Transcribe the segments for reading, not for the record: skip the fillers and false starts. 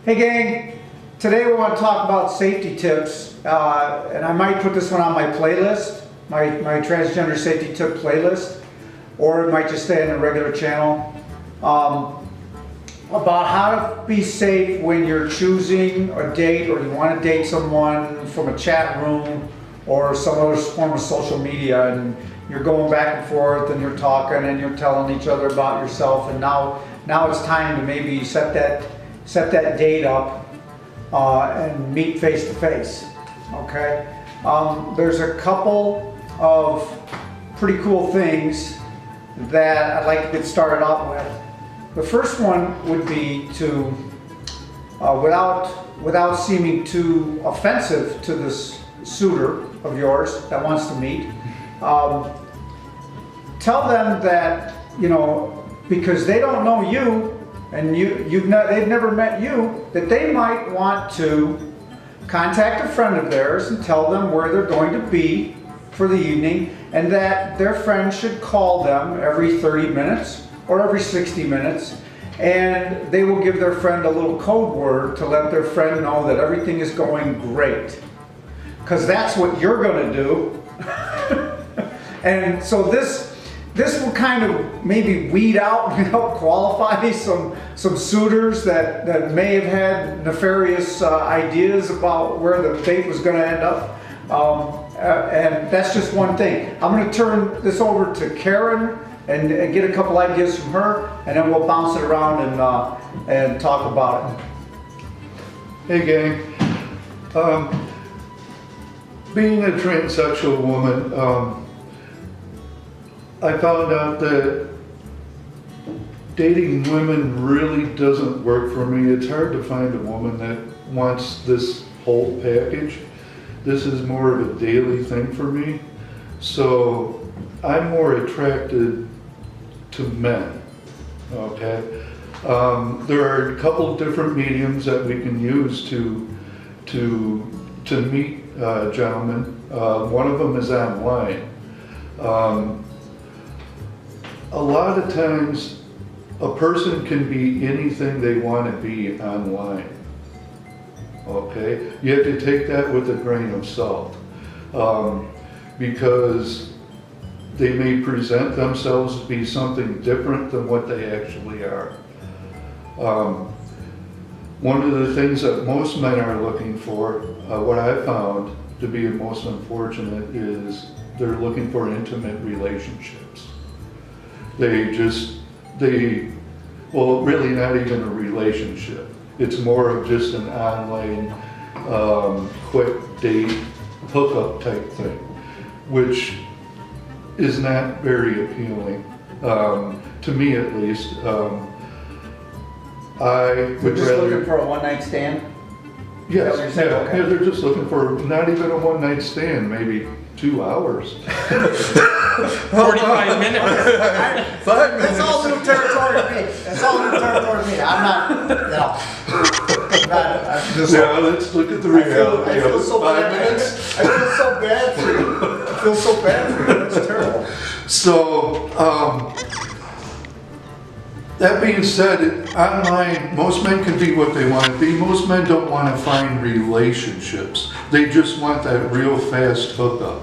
Hey gang, today we want to talk about safety tips, and I might put this one on my playlist, my transgender safety tip playlist, or it might just stay on a regular channel, about how to be safe when you're choosing a date or you want to date someone from a chat room or some other form of social media, and you're going back and forth and you're talking and you're telling each other about yourself, and now it's time to maybe set that date up and meet face to face. Okay, there's a couple of pretty cool things that I'd like to get started out with. The first one would be to, without seeming too offensive to this suitor of yours that wants to meet, tell them that, you know, because they don't know you and they've never met you, that they might want to contact a friend of theirs and tell them where they're going to be for the evening, and that their friend should call them every 30 minutes or every 60 minutes, and they will give their friend a little code word to let their friend know that everything is going great, because that's what you're going to do. And so this will kind of maybe weed out and help qualify some suitors that may have had nefarious ideas about where the date was going to end up. And that's just one thing. I'm going to turn this over to Karen and get a couple ideas from her, and then we'll bounce it around and talk about it. Hey gang, being a transsexual woman, I found out that dating women really doesn't work for me. It's hard to find a woman that wants this whole package. This is more of a daily thing for me. So I'm more attracted to men, okay? There are a couple of different mediums that we can use to meet gentlemen. One of them is online. A lot of times, a person can be anything they want to be online, okay? You have to take that with a grain of salt, because they may present themselves to be something different than what they actually are. One of the things that most men are looking for, what I've found to be most unfortunate, is they're looking for intimate relationships. Well, really not even a relationship. It's more of just an online, quick date, hookup type thing, which is not very appealing, to me at least. I would Just rather... looking for a one-night stand? Yes, Is that what you're saying? yeah, they're just looking for not even a one-night stand, maybe 2 hours. 45 minutes. 5 minutes. That's all new territory to me. That's all new territory to me. I'm not, I'm just, Yeah, let's look at the reality. I feel so 5 bad. minutes. I feel so bad for you. I feel so bad for you. It's terrible. So, that being said, online, most men can be what they want to be. Most men don't want to find relationships. They just want that real fast hookup.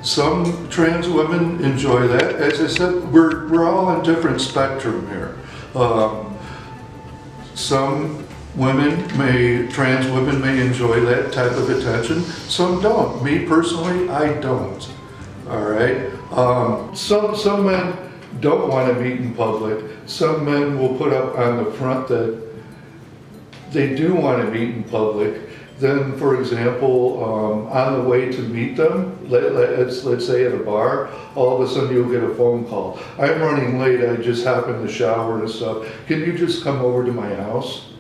Some trans women enjoy that. As I said, we're all on different spectrum here. Some trans women may enjoy that type of attention. Some don't. Me personally, I don't. All right. Some men don't want to meet in public. Some men will put up on the front that they do want to meet in public. Then, for example, on the way to meet them, let's say at a bar, all of a sudden you'll get a phone call. I'm running late, I just happened to shower and stuff. Can you just come over to my house?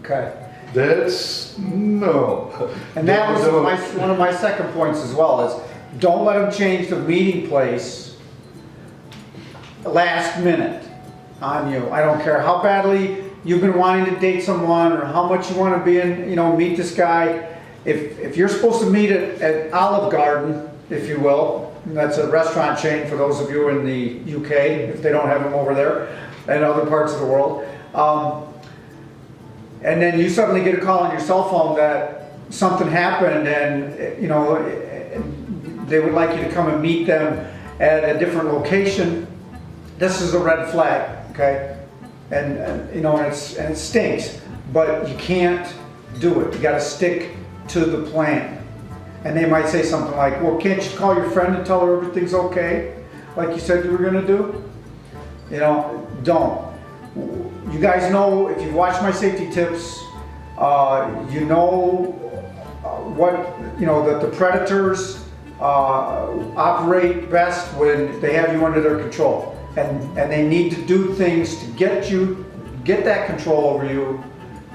Okay. That's, no. And that was one of my second points as well, is don't let them change the meeting place last minute on you. I don't care how badly you've been wanting to date someone or how much you want to be in, meet this guy. If you're supposed to meet at Olive Garden, if you will, and that's a restaurant chain for those of you in the UK, if they don't have them over there, and other parts of the world, and then you suddenly get a call on your cell phone that something happened, and you know, they would like you to come and meet them at a different location. This is a red flag, okay? And you know, and it stinks, but you can't do it. You got to stick to the plan. And they might say something like, well, can't you call your friend and tell her everything's okay, like you said you were gonna do? You know, don't. You guys know, if you've watched my safety tips, you know that the predators operate best when they have you under their control. And they need to do things to get that control over you,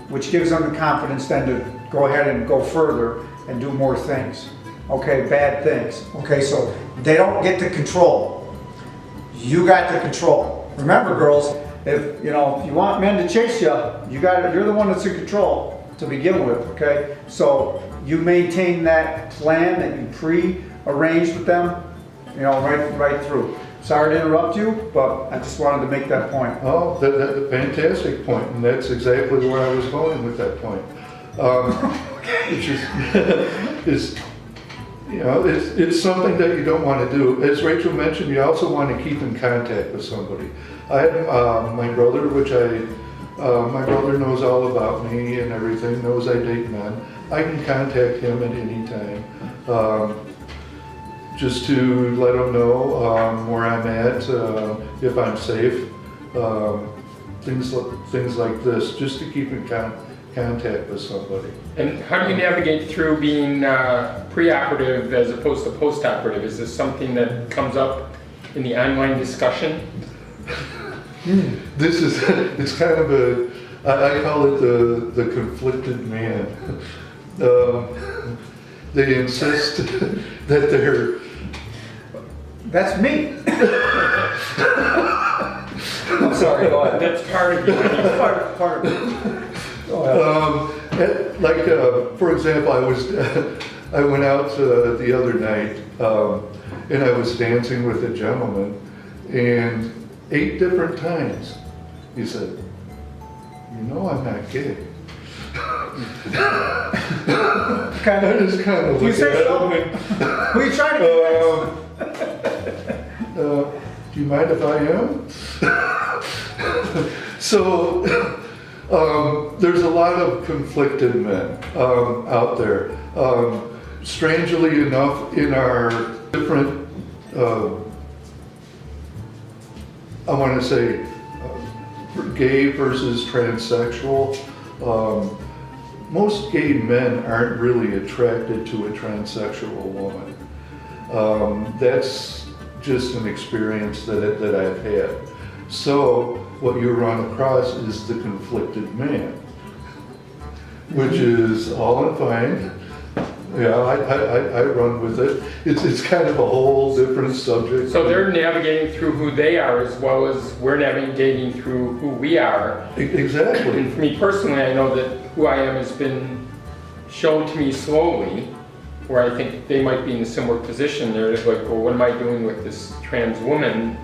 which gives them the confidence then to go ahead and go further and do more things. Okay, bad things. Okay, so they don't get to control. You got to control. Remember, girls, if you want men to chase you, you're the one that's in control to begin with. Okay, so you maintain that plan that you pre-arranged with them, right through. Sorry to interrupt you, but I just wanted to make that point. Oh, that's a fantastic point, and that's exactly where I was going with that point. It's something that you don't want to do. As Rachel mentioned, you also want to keep in contact with somebody. I have my brother, my brother knows all about me and everything, knows I date men. I can contact him at any time. Just to let him know where I'm at, if I'm safe, things like this, just to keep in contact with somebody. And how do you navigate through being pre-operative as opposed to post-operative? Is this something that comes up in the online discussion? This is, it's kind of I call it the conflicted man. They insist that they're... That's me. I'm sorry, go ahead. That's part of you. Part of it. Go ahead. For example, I went out the other night, and I was dancing with a gentleman, and 8 different times he said, I'm not gay. I just kind of looked at him. Who are you trying to convince? Do you mind if I am? So, there's a lot of conflicted men out there. Strangely enough, in our different, I want to say, gay versus transsexual, most gay men aren't really attracted to a transsexual woman. That's just an experience that I've had. So what you run across is the conflicted man, which is all and fine. Yeah, I run with it. It's kind of a whole different subject. So they're navigating through who they are as well as we're navigating through who we are. Exactly. And for me personally, I know that who I am has been shown to me slowly, where I think they might be in a similar position. They're like, well, what am I doing with this trans woman?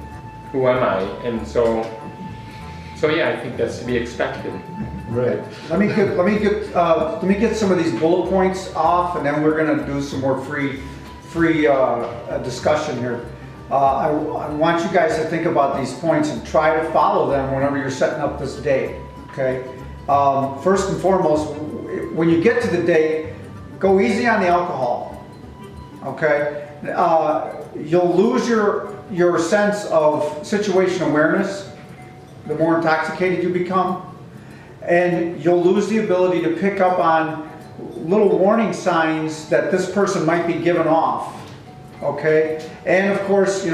Who am I? And so yeah, I think that's to be expected. Right. Let me get some of these bullet points off, and then we're going to do some more free discussion here. I want you guys to think about these points and try to follow them whenever you're setting up this date. Okay. First and foremost, when you get to the date, go easy on the alcohol. Okay. You'll lose your sense of situation awareness the more intoxicated you become. And you'll lose the ability to pick up on little warning signs that this person might be giving off, okay? And of course, I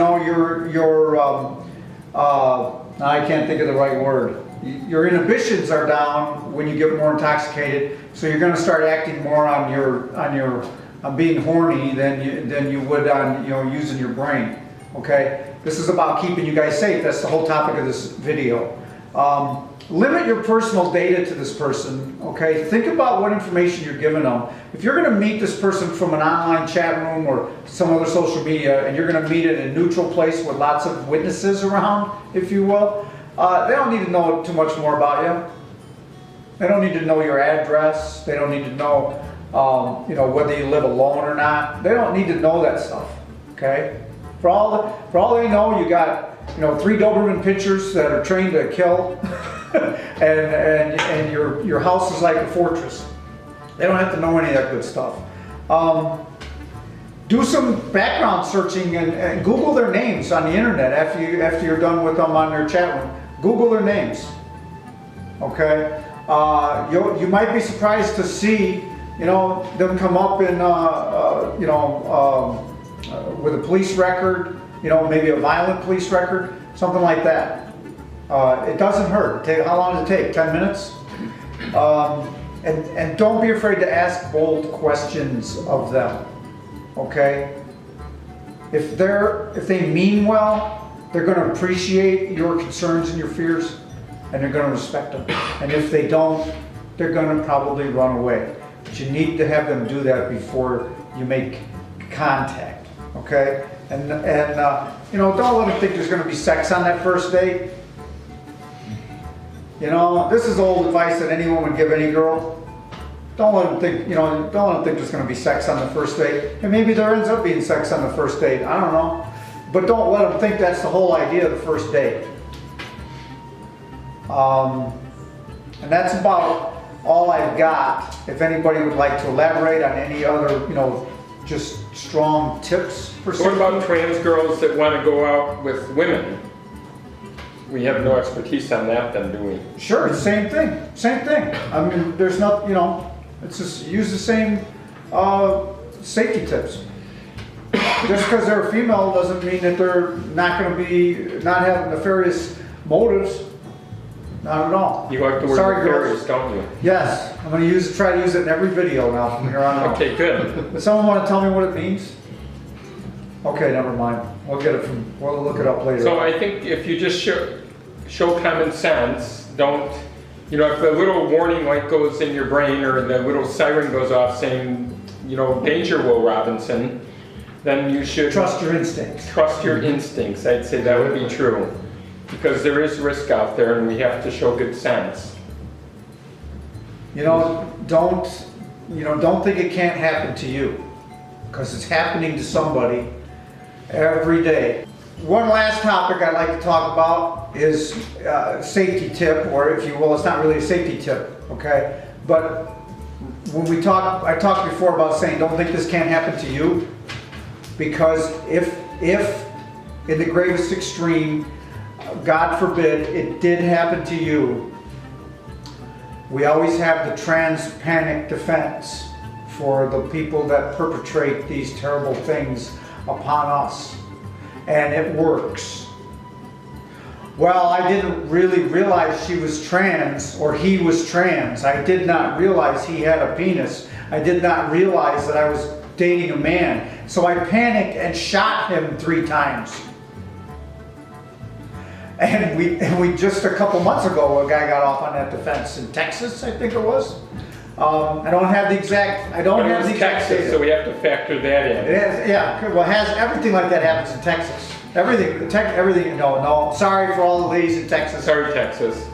can't think of the right word. Your inhibitions are down when you get more intoxicated, so you're going to start acting more on being horny than you would on using your brain, okay? This is about keeping you guys safe. That's the whole topic of this video. Limit your personal data to this person, okay? Think about what information you're giving them. If you're going to meet this person from an online chat room or some other social media, and you're going to meet in a neutral place with lots of witnesses around, if you will, they don't need to know too much more about you. They don't need to know your address. They don't need to know, whether you live alone or not. They don't need to know that stuff, okay? For all they know, you got, 3 Doberman pinschers that are trained to kill, and your house is like a fortress. They don't have to know any of that good stuff. Do some background searching and Google their names on the internet after you're done with them on their chat room. Google their names, okay? You might be surprised to see, them come up in, with a police record, maybe a violent police record, something like that. It doesn't hurt. How long does it take? 10 minutes? And don't be afraid to ask bold questions of them, okay? If they mean well, they're going to appreciate your concerns and your fears, and they're going to respect them. And if they don't, they're going to probably run away. But you need to have them do that before you make contact, okay? And don't let them think there's going to be sex on that first date. This is old advice that anyone would give any girl. Don't let them think, don't let them think there's going to be sex on the first date. And maybe there ends up being sex on the first date. I don't know. But don't let them think that's the whole idea of the first date. And that's about all I've got. If anybody would like to elaborate on any other, just strong tips for What about trans girls that want to go out with women? We have no expertise on that then, do we? Sure, same thing. Same thing. I mean, there's not, it's just use the same safety tips. Just because they're a female doesn't mean that they're not going to not have nefarious motives. Not at all. You like the word nefarious, don't you? Yes, I'm going to try to use it in every video now from here on out. Okay, good. Does someone want to tell me what it means? Okay, never mind. We'll look it up later. So I think if you just show common sense, don't, if the little warning light goes in your brain or the little siren goes off saying, danger, Will Robinson, then you should trust your instincts. Trust your instincts. I'd say that would be true. Because there is risk out there and we have to show good sense. Don't think it can't happen to you. Because it's happening to somebody every day. One last topic I'd like to talk about is safety tip, or if you will, it's not really a safety tip, okay? But when I talked before about saying don't think this can't happen to you, because if in the gravest extreme, God forbid, it did happen to you, we always have the trans panic defense for the people that perpetrate these terrible things upon us. And it works. Well, I didn't really realize she was trans, or he was trans. I did not realize he had a penis. I did not realize that I was dating a man. So I panicked and shot him 3 times. And we just a couple months ago, a guy got off on that defense in Texas, I think it was. I don't have the exact. Texas, data. so we have to factor that in. It has, yeah. Well, everything like that happens in Texas. Everything. No. Sorry for all the ladies in Texas. Sorry, Texas.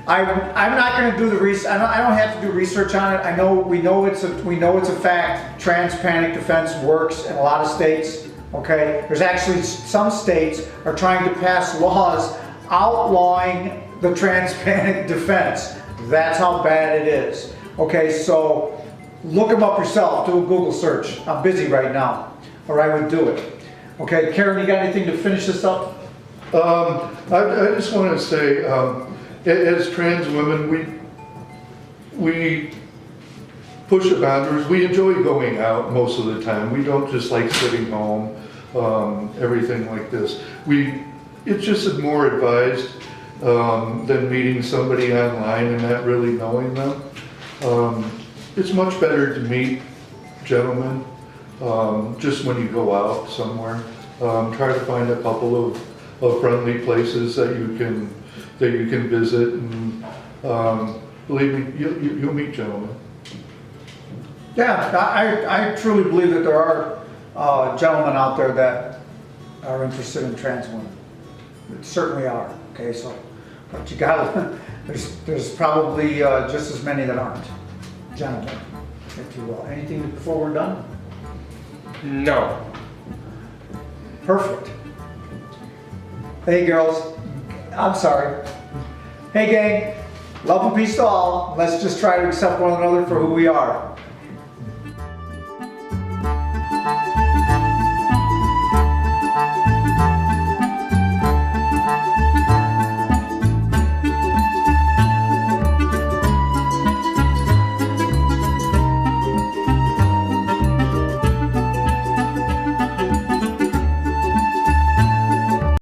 I'm not going to do the research. I don't have to do research on it. We know it's a fact. Trans panic defense works in a lot of states. Okay. There's actually some states are trying to pass laws outlawing the trans panic defense. That's how bad it is. Okay, so look them up yourself. Do a Google search. I'm busy right now, or I would do it. Okay, Karen, you got anything to finish this up? I just want to say, as trans women, we push the boundaries. We enjoy going out most of the time. We don't just like sitting home, everything like this. It's just more advised than meeting somebody online and not really knowing them. It's much better to meet gentlemen just when you go out somewhere. Try to find a couple of friendly places that you can visit, and believe me, you'll meet gentlemen. Yeah, I truly believe that there are gentlemen out there that are interested in trans women. Certainly are. Okay, so but you gotta There's probably just as many that aren't. Gentlemen, if you will. Anything before we're done? No. Perfect. Hey girls, I'm sorry. Hey gang, love and peace to all. Let's just try to accept one another for who we are.